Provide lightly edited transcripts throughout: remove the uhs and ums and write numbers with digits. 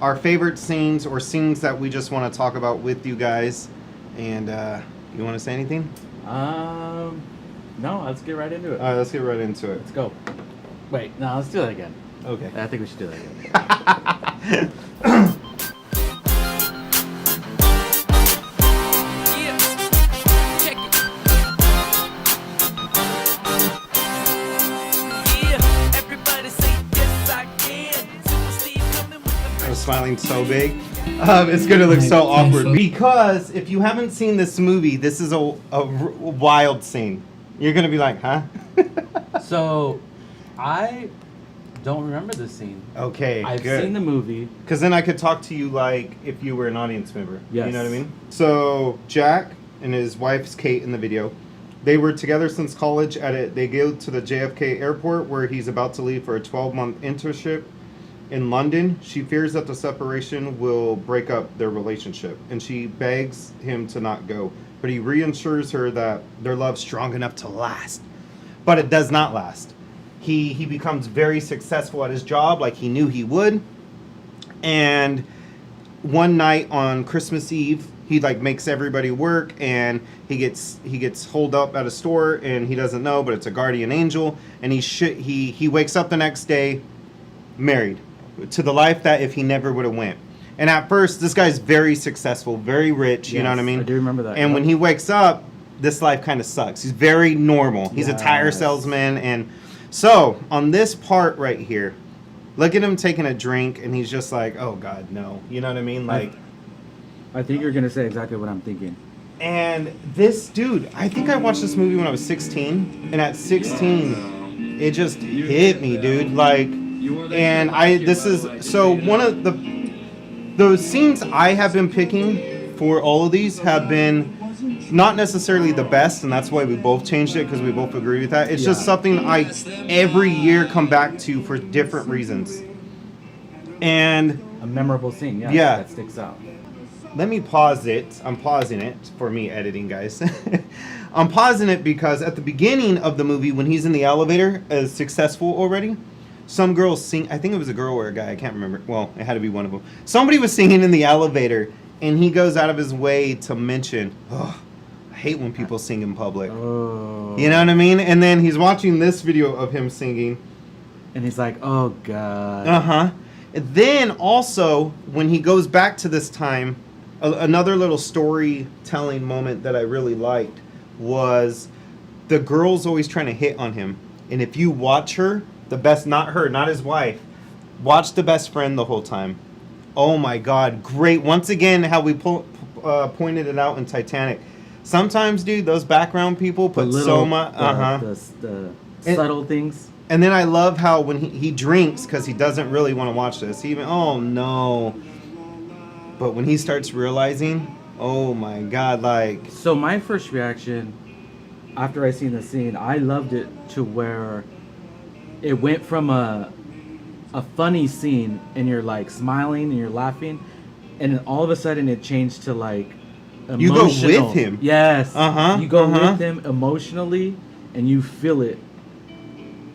our favorite scenes or scenes that we just want to talk about with you guys. And you want to say anything? No, let's get right into it. All right, let's get right into it. Let's go. Wait, no, let's do that again. Okay. I think we should do that again. I'm smiling so big. It's gonna look so awkward because if you haven't seen this movie, this is a wild scene. You're gonna be like, huh? So, I don't remember this scene. Okay, I've good. seen the movie. Because then I could talk to you like if you were an audience member. Yes. You know what I mean? So Jack and his wife's Kate in the video. They were together since college. They go to the JFK airport where he's about to leave for a 12-month internship in London. She fears that the separation will break up their relationship, and she begs him to not go. But he reassures her that their love's strong enough to last. But it does not last. He becomes very successful at his job like he knew he would. And one night on Christmas Eve, he like makes everybody work, and he gets holed up at a store, and he doesn't know, but it's a guardian angel, and he wakes up the next day married to the life that if he never would have went. And at first, this guy's very successful, very rich, you know what I mean? I do remember that. And when he wakes up, this life kind of sucks. He's very normal. He's a tire Yes. salesman. And so, on this part right here, look at him taking a drink, and he's just like, oh, God, no. You know what I mean? Like, I think you're going to say exactly what I'm thinking. and this dude, I think I watched this movie when I was 16. And at 16, it just hit me, dude. Like, and so one of the scenes I have been picking for all of these have been not necessarily the best, and that's why we both changed it, because we both agree with that. It's just something I every year come back to for different reasons. And A memorable scene, Yeah. that sticks out. let me pause it. I'm pausing it for me editing, guys. I'm pausing it because at the beginning of the movie, when he's in the elevator, as successful already, some girls sing. I think it was a girl or a guy. I can't remember. Well, it had to be one of them. Somebody was singing in the elevator, and he goes out of his way to mention, oh, I hate when people sing in public. Oh. You know what I mean? And then he's watching this video of him singing. And he's like, oh, God. Uh-huh. And then also, when he goes back to this time, another little storytelling moment that I really liked was the girl's always trying to hit on him. And if you watch her, the best, not her, not his wife, watch the best friend the whole time. Oh my God, great. Once again, how we pointed it out in Titanic. Sometimes, dude, those background people put so much... The subtle things. And then I love how when he drinks, because he doesn't really want to watch this. He even, oh no. But when he starts realizing, oh my God, like... So my first reaction, after I seen the scene, I loved it to where it went from a funny scene, and you're like smiling and you're laughing, and then all of a sudden it changed to like emotional. You go with him. Yes. You go Uh-huh. with him emotionally, and you feel it.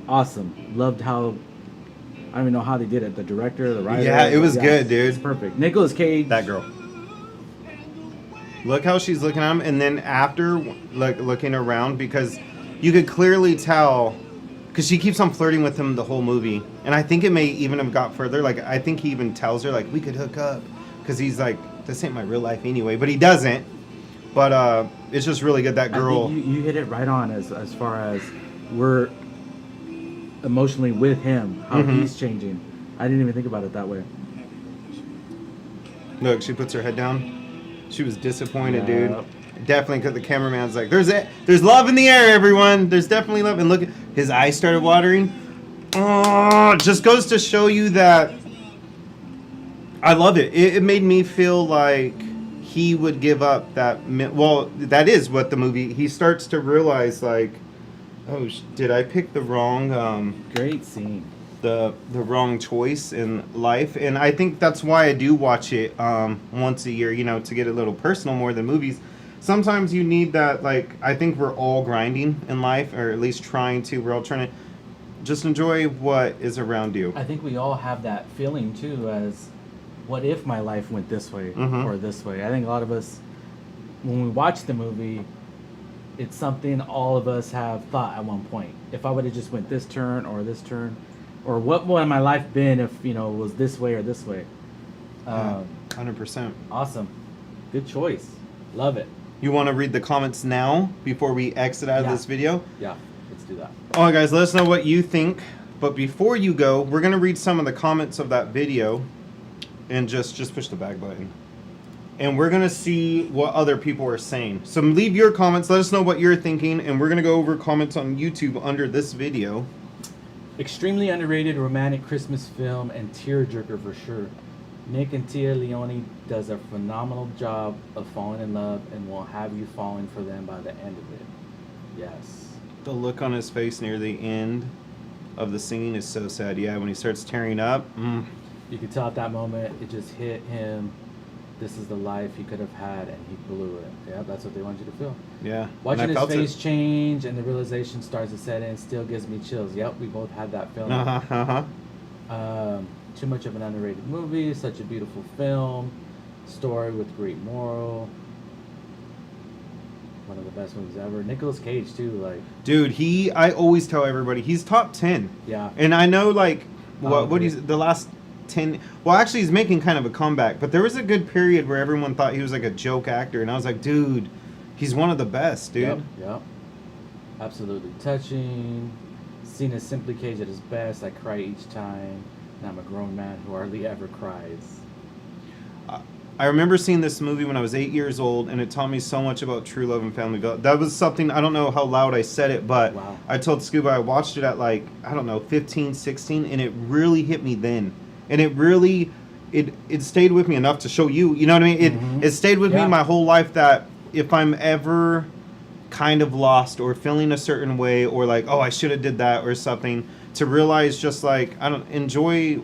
Awesome. Loved how, I don't even know how they did it. The director, the writer. Yeah, it was good, dude. It's perfect. Nicolas Cage. That girl. Look how she's looking at him, and then after, like, looking around, because you could clearly tell, because she keeps on flirting with him the whole movie, and I think it may even have got further. Like, I think he even tells her, like, we could hook up, because he's like, this ain't my real life anyway, but he doesn't. But it's just really good. That girl. I think you hit it right on as far as we're emotionally with him, how he's changing. I didn't even think about it that way. Look, she puts her head down. She was disappointed, dude. Definitely, because the cameraman's like, there's love in the air, everyone. There's definitely love. And look, his eyes started watering. Oh, it just goes to show you that I love it. It made me feel like he would give up that. Well, that is what the movie. He starts to realize, like, oh, did I pick the wrong? Great scene. The wrong choice in life, and I think that's why I do watch it once a year, you know, to get a little personal more than movies. Sometimes you need that, like, I think we're all grinding in life, or at least we're all trying to just enjoy what is around you. I think we all have that feeling too, as what if my life went this way Mhm. or this way? I think a lot of us, when we watch the movie, it's something all of us have thought at one point. If I would have just went this turn, or what would my life been if it was this way or this way? 100%. Awesome, good choice, love it. You want to read the comments now before we exit out of Yeah. this video? Yeah, let's do that. All right, guys, let us know what you think. But before you go, we're going to read some of the comments of that video and just push the back button. And we're going to see what other people are saying. So leave your comments. Let us know what you're thinking. And we're going to go over comments on YouTube under this video. Extremely underrated romantic Christmas film and tearjerker for sure. Nick and Tia Leone does a phenomenal job of falling in love and will have you falling for them by the end of it. Yes. The look on his face near the end of the scene is so sad. Yeah, when he starts tearing up. You could tell at that moment it just hit him. This is the life he could have had, and he blew it. Yeah, that's what they want you to feel. Yeah. Watching and I his felt face it. change and the realization starts to set in still gives me chills. Yep, we both had that feeling. Too much of an underrated movie, such a beautiful film, story with great moral. One of the best movies ever. Nicolas Cage too, like. Dude, I always tell everybody, he's top 10. Yeah. And I know, like, Oh, what he's, the last 10, well, actually, he's making kind of a comeback, but there was a good period where everyone thought he was like a joke actor, and I was like, dude, he's one of the best, dude. Yep. Absolutely touching. Seen as Simply Cage at his best. I cry each time. And I'm a grown man who hardly ever cries. I remember seeing this movie when I was 8 years old, and it taught me so much about true love and family values. That was something, I don't know how loud I said it, but Wow. I told Scuba I watched it at like, I don't know, 15, 16, and it really hit me then. And it really, it stayed with me enough to show you, you know what I mean? It stayed with me Yeah. my whole life that if I'm ever kind of lost or feeling a certain way or like, oh, I should have did that or something, to realize just like, enjoy,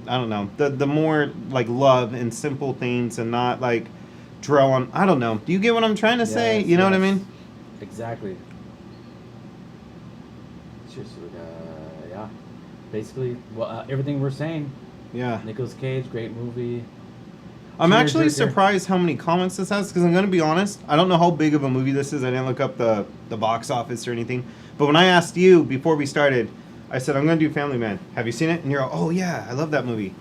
I don't know, the more like love and simple things and not like dwell on, I don't know. Do you get what I'm trying to say? Yes, You know what I yes. mean? Exactly. Just, yeah. Basically, well, everything we're saying. Yeah. Nicolas Cage, great movie. I'm actually Tearjerker. surprised how many comments this has because I'm going to be honest. I don't know how big of a movie this is. I didn't look up the box office or anything. But when I asked you before we started, I said, I'm going to do Family Man. Have you seen it? And you're all, oh, yeah, I love that movie.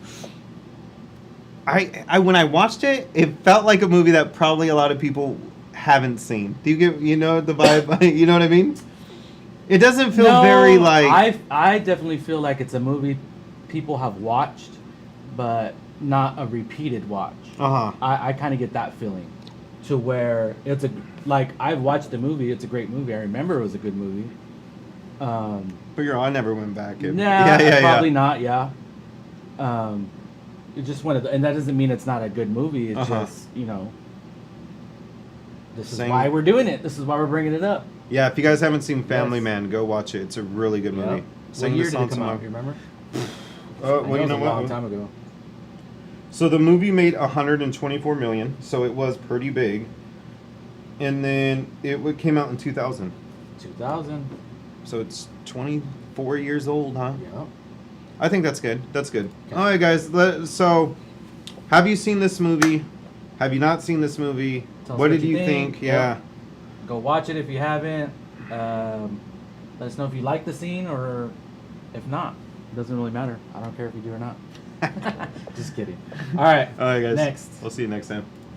I when I watched it, it felt like a movie that probably a lot of people haven't seen. Do you get, the vibe? You know what I mean? It doesn't feel very like... I definitely feel like it's a movie people have watched, but not a repeated watch. Uh-huh. I kind of get that feeling, to where it's I've watched the movie. It's a great movie. I remember it was a good movie. But I never went back. Probably not. Yeah. It's just one of the, and that doesn't mean it's not a good movie. It's just this is why we're doing it. This is why we're bringing it up. Yeah, if you guys haven't seen Family Yes. Man, go watch it. It's a really good movie. Yep. Sing What year the did song it come to out? my- You remember? Well, I you know know it was a long what? time ago. So the movie made 124 million, so it was pretty big. And then came out in 2000. 2000. So it's 24 years old, huh? Yeah. I think that's good. That's good. Okay. All right, guys. So, have you seen this movie? Have you not seen this movie? Tell us What did you think? Yeah. Yep. Go watch it if you haven't. Let us know if you like the scene or if not. It doesn't really matter. I don't care if you do or not. Just kidding. All right. All right, guys. Next. We'll see you next time.